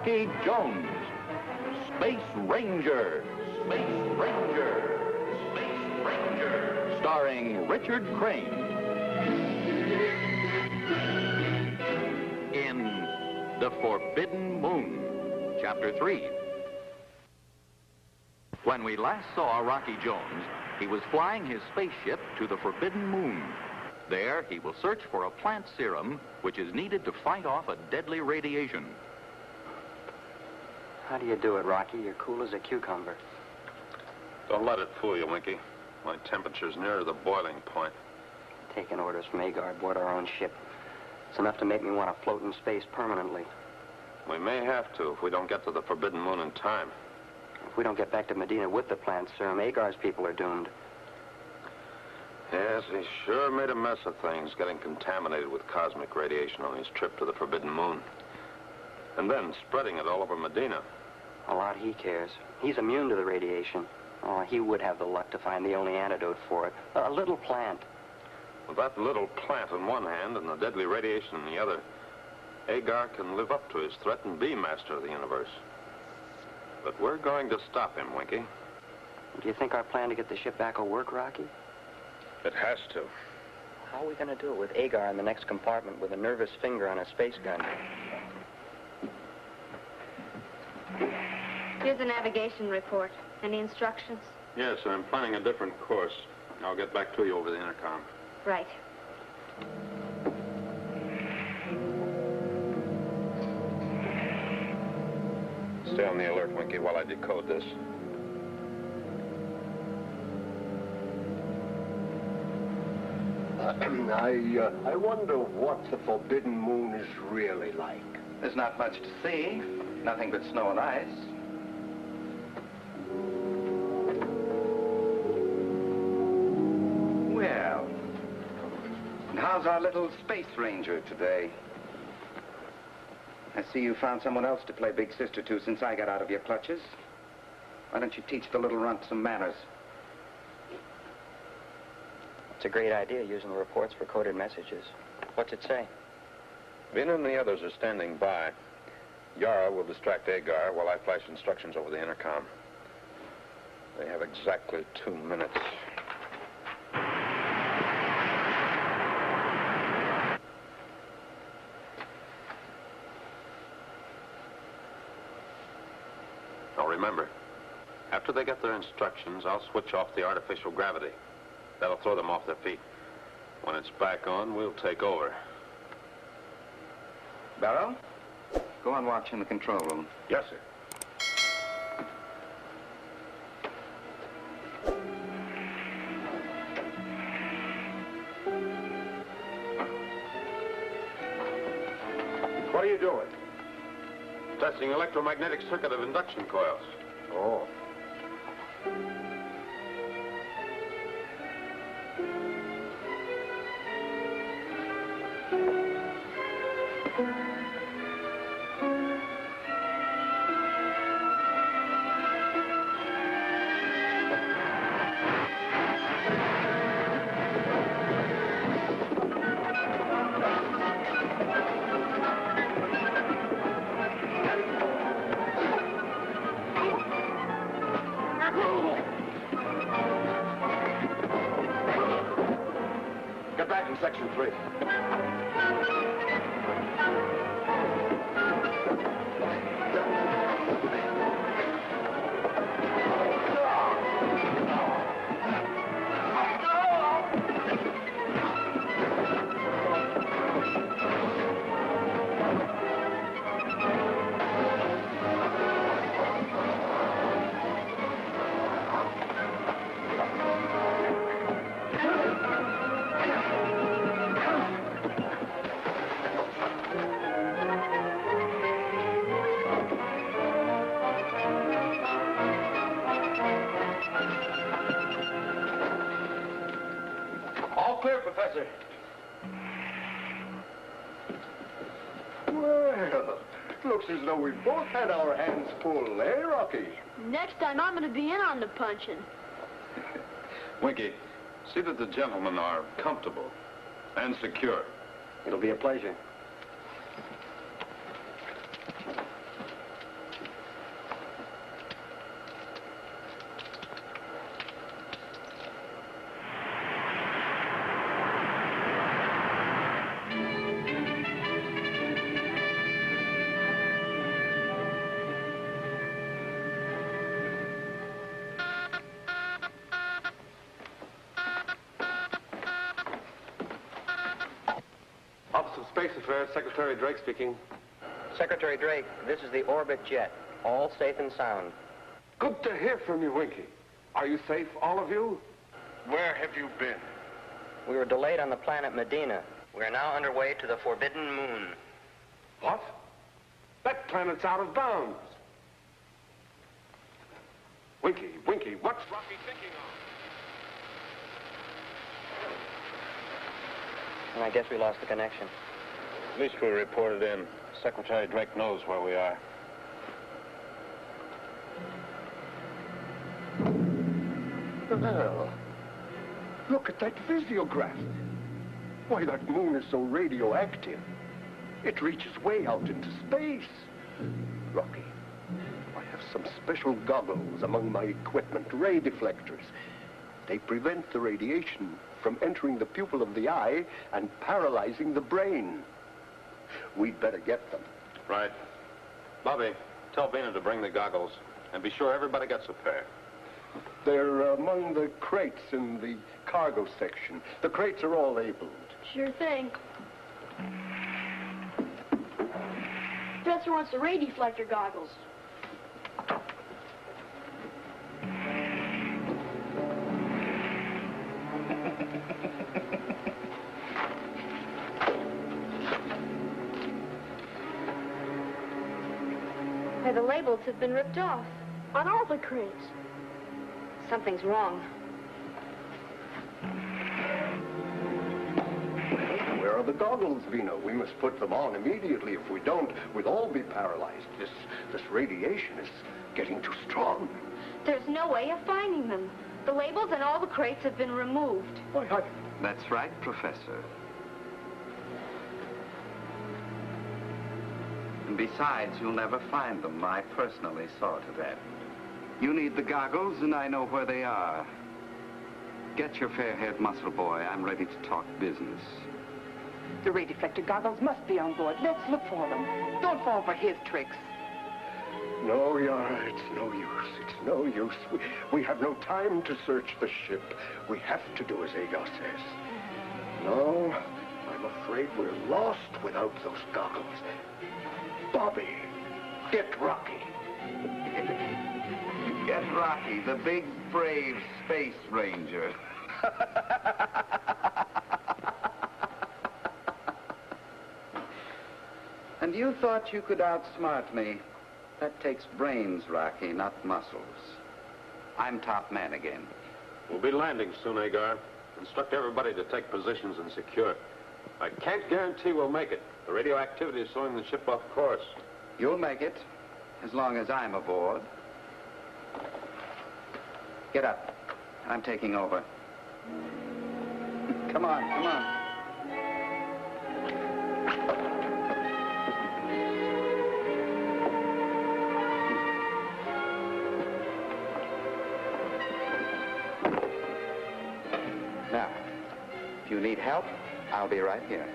Rocky Jones, Space Ranger, Space Ranger, Space Ranger, starring Richard Crane. In The Forbidden Moon, Chapter 3. When we last saw Rocky Jones, he was flying his spaceship to the Forbidden Moon. There, he will search for a plant serum which is needed to fight off a deadly radiation. How do you do it, Rocky? You're cool as a cucumber. Don't let it fool you, Winky. My temperature's near the boiling point. Taking orders from Agar aboard our own ship. It's enough to make me want to float in space permanently. We may have to if we don't get to the Forbidden Moon in time. If we don't get back to Medina with the plant serum, Agar's people are doomed. Yes, he sure made a mess of things, getting contaminated with cosmic radiation on his trip to the Forbidden Moon. And then spreading it all over Medina. A lot he cares. He's immune to the radiation. Oh, he would have the luck to find the only antidote for it. A little plant. With that little plant in one hand and the deadly radiation in the other, Agar can live up to his threat and be master of the universe. But we're going to stop him, Winky. Do you think our plan to get the ship back will work, Rocky? It has to. How are we going to do it with Agar in the next compartment with a nervous finger on a space gun? Here's a navigation report. Any instructions? Yes, I'm planning a different course. I'll get back to you over the intercom. Right. Stay on the alert, Winky, while I decode this. I wonder what the Forbidden Moon is really like. There's not much to see. Nothing but snow and ice. Well, and how's our little space ranger today? I see you found someone else to play big sister to since I got out of your clutches. Why don't you teach the little runt some manners? It's a great idea, using the reports for coded messages. What's it say? Vina and the others are standing by. Yara will distract Agar while I flash instructions over the intercom. They have exactly 2 minutes. Now remember, after they get their instructions, I'll switch off the artificial gravity. That'll throw them off their feet. When it's back on, we'll take over. Barrow, go on watch in the control room. Yes, sir. What are you doing? Testing electromagnetic circuit of induction coils. Oh. Get back in Section 3. Clear, Professor. Well, looks as though we both had our hands full, eh, Rocky? Next time I'm going to be in on the punching. Winky, see that the gentlemen are comfortable and secure. It'll be a pleasure. Space Affairs, Secretary Drake speaking. Secretary Drake, this is the Orbit jet. All safe and sound. Good to hear from you, Winky. Are you safe, all of you? Where have you been? We were delayed on the planet Medina. We are now underway to the Forbidden Moon. What? That planet's out of bounds. Winky, what's Rocky thinking of? And I guess we lost the connection. At least we reported in. Secretary Drake knows where we are. Well, look at that visiograph. Why, that moon is so radioactive. It reaches way out into space. Rocky, I have some special goggles among my equipment, ray deflectors. They prevent the radiation from entering the pupil of the eye and paralyzing the brain. We'd better get them. Right. Bobby, tell Vina to bring the goggles, and be sure everybody gets a pair. They're among the crates in the cargo section. The crates are all labeled. Sure thing. Professor wants the ray deflector goggles. Why, the labels have been ripped off. On all the crates. Something's wrong. Where are the goggles, Vina? We must put them on immediately. If we don't, we'll all be paralyzed. This radiation is getting too strong. There's no way of finding them. The labels and all the crates have been removed. Why, That's right, Professor. And besides, you'll never find them. I personally saw to that. You need the goggles, and I know where they are. Get your fair-haired muscle boy. I'm ready to talk business. The ray deflector goggles must be on board. Let's look for them. Don't fall for his tricks. No, Yara, it's no use. It's no use. We have no time to search the ship. We have to do as Agar says. No, I'm afraid we're lost without those goggles. Bobby, get Rocky. Get Rocky, the big, brave space ranger. And you thought you could outsmart me. That takes brains, Rocky, not muscles. I'm top man again. We'll be landing soon, Agar. Instruct everybody to take positions and secure. I can't guarantee we'll make it. The radioactivity is throwing the ship off course. You'll make it, as long as I'm aboard. Get up. I'm taking over. Come on, come on. Now, if you need help, I'll be right here.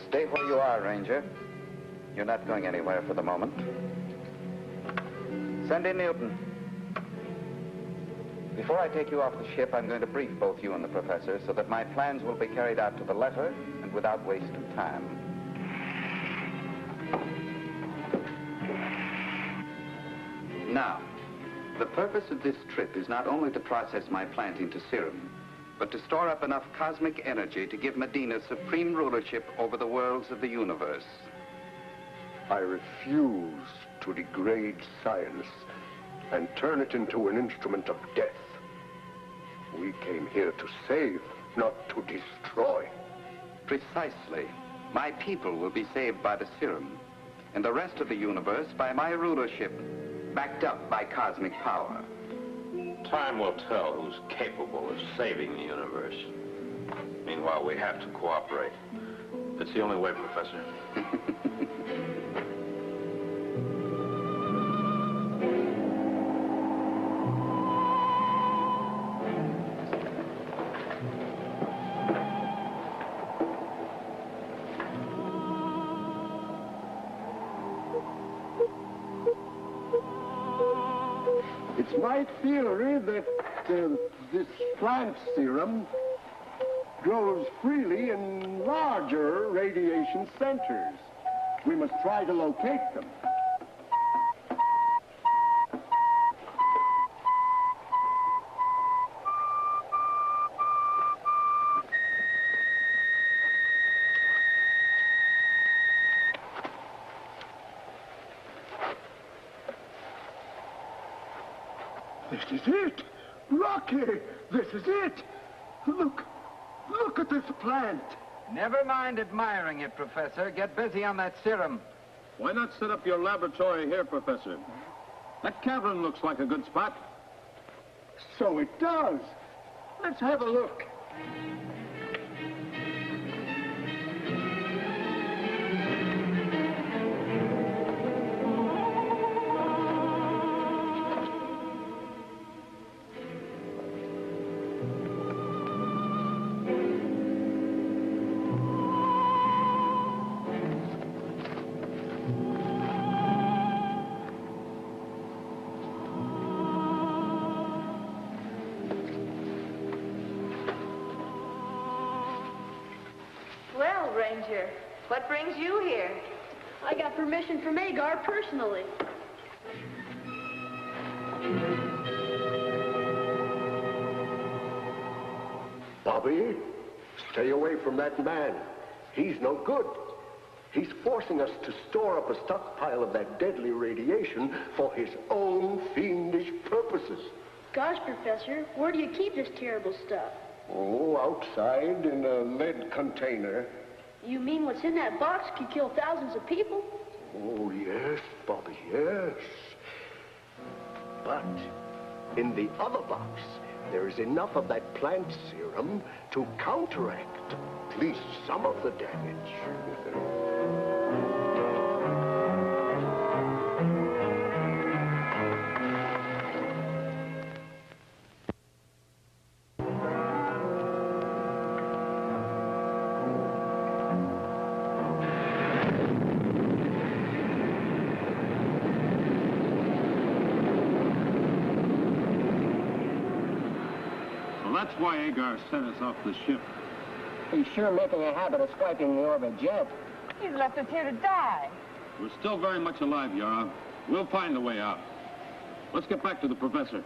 Stay where you are, Ranger. You're not going anywhere for the moment. Send in Newton. Before I take you off the ship, I'm going to brief both you and the professor so that my plans will be carried out to the letter and without waste of time. Now, the purpose of this trip is not only to process my plant into serum, but to store up enough cosmic energy to give Medina supreme rulership over the worlds of the universe. I refuse to degrade science and turn it into an instrument of death. We came here to save, not to destroy. Precisely. My people will be saved by the serum, and the rest of the universe by my rulership, backed up by cosmic power. Time will tell who's capable of saving the universe. Meanwhile, we have to cooperate. It's the only way, Professor. It's my theory that this plant serum grows freely in larger radiation centers. We must try to locate them. This is it! Rocky! This is it! Look at this plant! Never mind admiring it, Professor. Get busy on that serum. Why not set up your laboratory here, Professor? That cavern looks like a good spot. So it does. Let's have a look. Well, Ranger, what brings you here? I got permission from Agar personally. Bobby, stay away from that man. He's no good. He's forcing us to store up a stockpile of that deadly radiation for his own fiendish purposes. Gosh, Professor, where do you keep this terrible stuff? Oh, outside in a lead container. You mean what's in that box could kill thousands of people? Oh, yes, Bobby, yes. But in the other box, there is enough of that plant serum to counteract at least some of the damage. That's why Agar sent us off the ship. He's sure making a habit of swiping the orbit jet. He's left us here to die. We're still very much alive, Yara. We'll find a way out. Let's get back to the professor.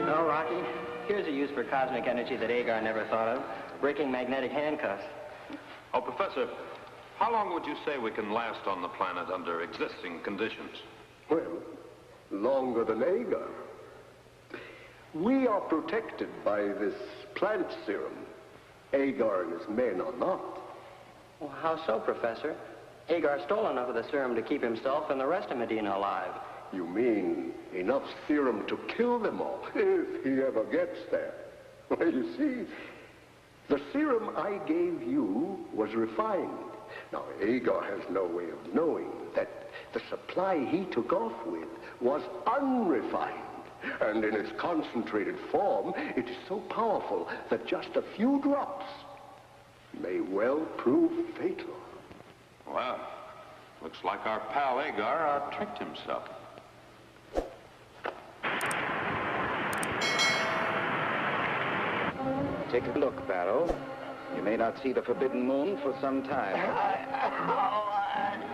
Well, Rocky, here's a use for cosmic energy that Agar never thought of. Breaking magnetic handcuffs. Oh, Professor, how long would you say we can last on the planet under existing conditions? Well, longer than Agar. We are protected by this plant serum. Agar and his men are not. Well, how so, Professor? Agar stole enough of the serum to keep himself and the rest of Medina alive. You mean enough serum to kill them all, if he ever gets there? Well, you see, the serum I gave you was refined. Now, Agar has no way of knowing that the supply he took off with was unrefined. And in its concentrated form, it is so powerful that just a few drops may well prove fatal. Well, looks like our pal Agar out-tricked himself. Take a look, Barrow. You may not see the forbidden moon for some time.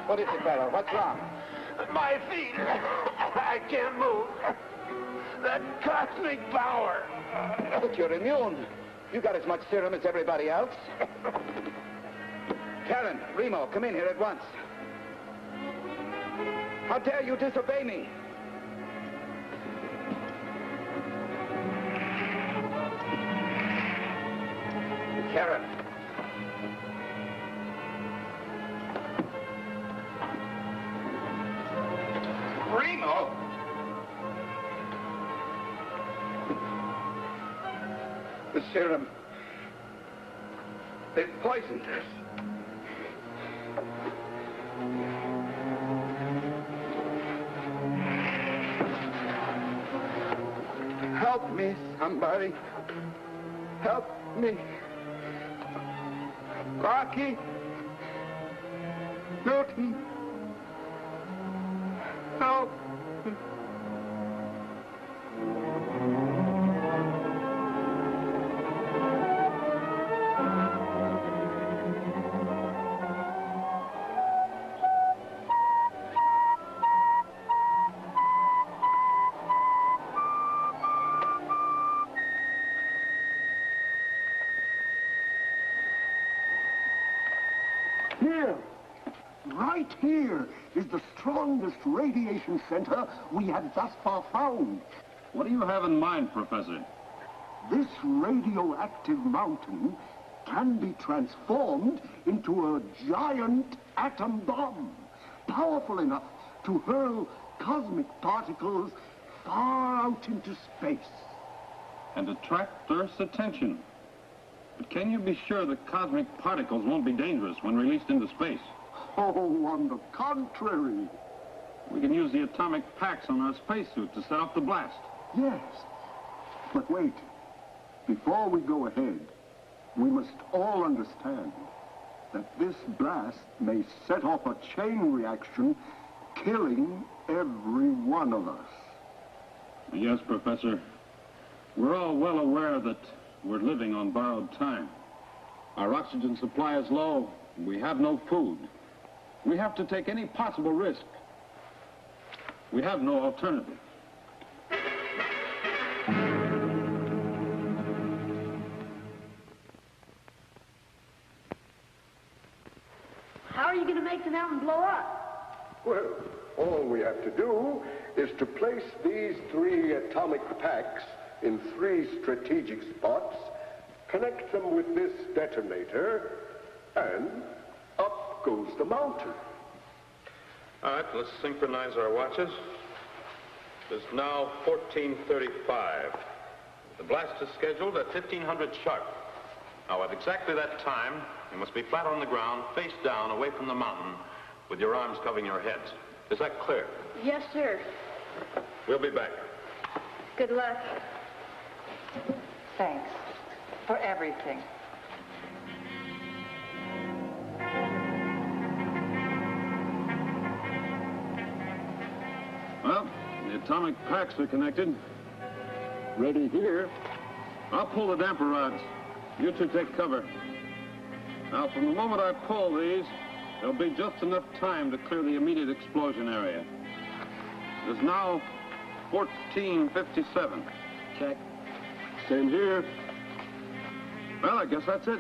What is it, Barrow? What's wrong? My feet, I can't move. That cosmic power. But you're immune. You got as much serum as everybody else. Karen, Remo, come in here at once. How dare you disobey me? Karen. Remo! The serum. They've poisoned us. Help me, somebody. Help me. Rocky. Newton. Help. Here, right here, is the strongest radiation center we have thus far found. What do you have in mind, Professor? This radioactive mountain can be transformed into a giant atom bomb, powerful enough to hurl cosmic particles far out into space. And attract Earth's attention. But can you be sure that cosmic particles won't be dangerous when released into space? Oh, on the contrary. We can use the atomic packs on our spacesuit to set off the blast. Yes. But wait. Before we go ahead, we must all understand that this blast may set off a chain reaction, killing every one of us. Yes, Professor. We're all well aware that we're living on borrowed time. Our oxygen supply is low. We have no food. We have to take any possible risk. We have no alternative. How are you going to make the mountain blow up? Well, all we have to do is to place these 3 atomic packs in 3 strategic spots, connect them with this detonator, and up goes the mountain. All right, let's synchronize our watches. It's now 14:35. The blast is scheduled at 1500 sharp. Now, at exactly that time, you must be flat on the ground, face down, away from the mountain, with your arms covering your heads. Is that clear? Yes, sir. We'll be back. Good luck. Thanks for everything. Well, the atomic packs are connected. Ready here. I'll pull the damper rods. You two take cover. Now, from the moment I pull these, there'll be just enough time to clear the immediate explosion area. It is now 14:57. Check. Same here. Well, I guess that's it.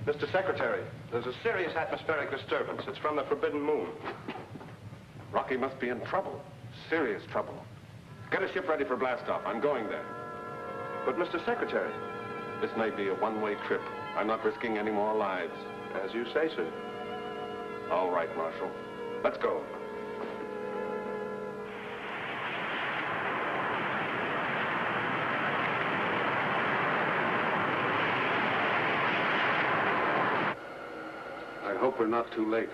Mr. Secretary, there's a serious atmospheric disturbance. It's from the Forbidden Moon. Rocky must be in trouble. Serious trouble. Get a ship ready for blastoff. I'm going there. But, Mr. Secretary, this may be a one-way trip. I'm not risking any more lives. As you say, sir. All right, Marshal. Let's go. hope we're not too late.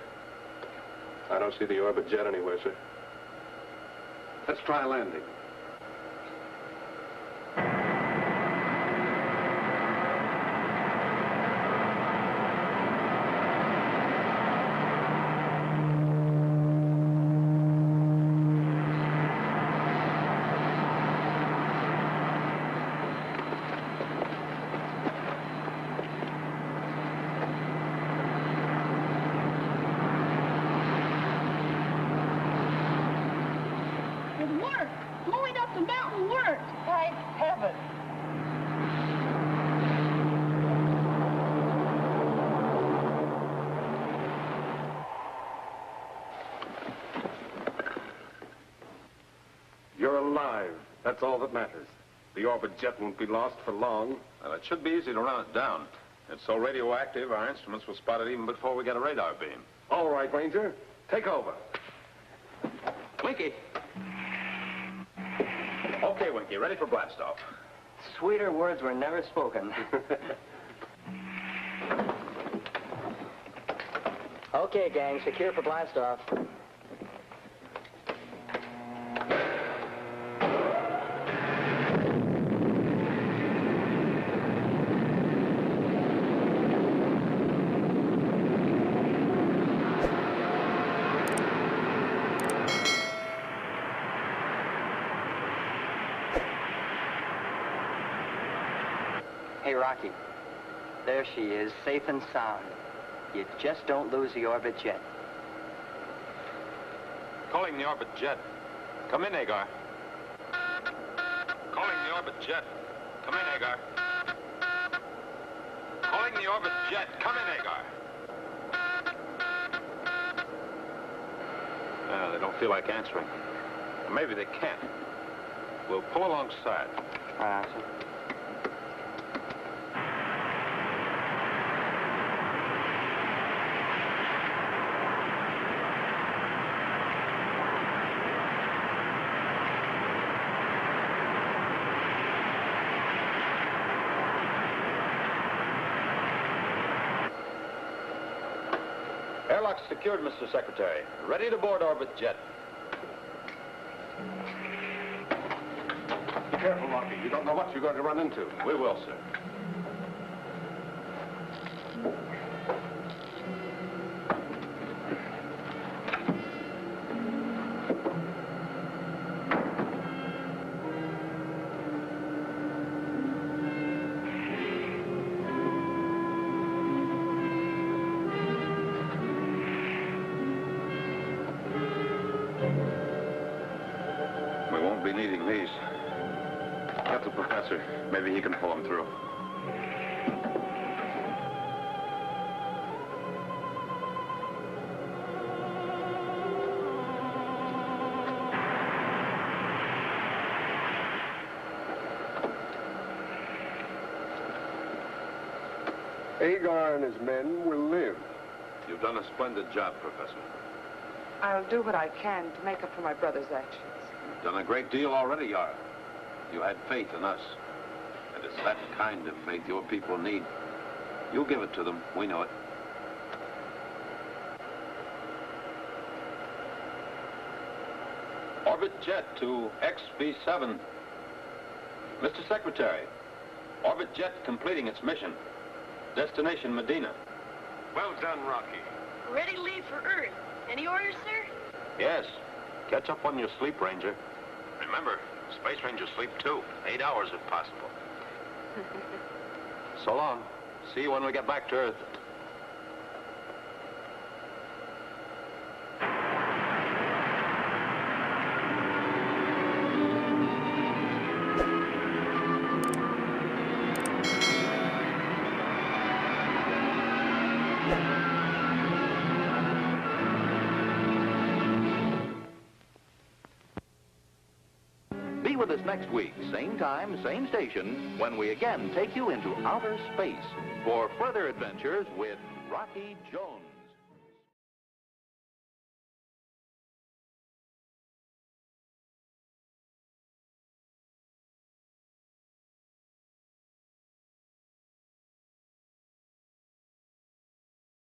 I don't see the orbit jet anywhere, sir. Let's try a landing. It worked. Going up the mountain worked. Thank heaven. You're alive. That's all that matters. The orbit jet won't be lost for long. Well, it should be easy to run it down. It's so radioactive, our instruments will spot it even before we get a radar beam. All right, Ranger. Take over. Winky. Okay, Winky, ready for blastoff. Sweeter words were never spoken. Okay, gang, secure for blastoff. Hey, Rocky. There she is, safe and sound. You just don't lose the orbit jet. Calling the orbit jet. Come in, Agar. Calling the orbit jet. Come in, Agar. Calling the orbit jet. Come in, Agar. They don't feel like answering. Or maybe they can't. We'll pull alongside. Sir. Airlock secured, Mr. Secretary. Ready to board orbit jet. Be careful, Rocky. You don't know what you're going to run into. We will, sir. We won't be needing these. Get the professor. Maybe he can pull them through. Agar and his men will live. You've done a splendid job, Professor. I'll do what I can to make up for my brother's actions. You've done a great deal already, Yara. You had faith in us. And it's that kind of faith your people need. You'll give it to them. We know it. Orbit jet to XB7. Mr. Secretary, orbit jet completing its mission. Destination Medina. Well done, Rocky. Ready to leave for Earth. Any orders, sir? Yes. Catch up on your sleep, Ranger. Remember, Space Rangers sleep too. 8 hours if possible. So long. See you when we get back to Earth. Be with us next week, same time, same station, when we again take you into outer space for further adventures with Rocky Jones.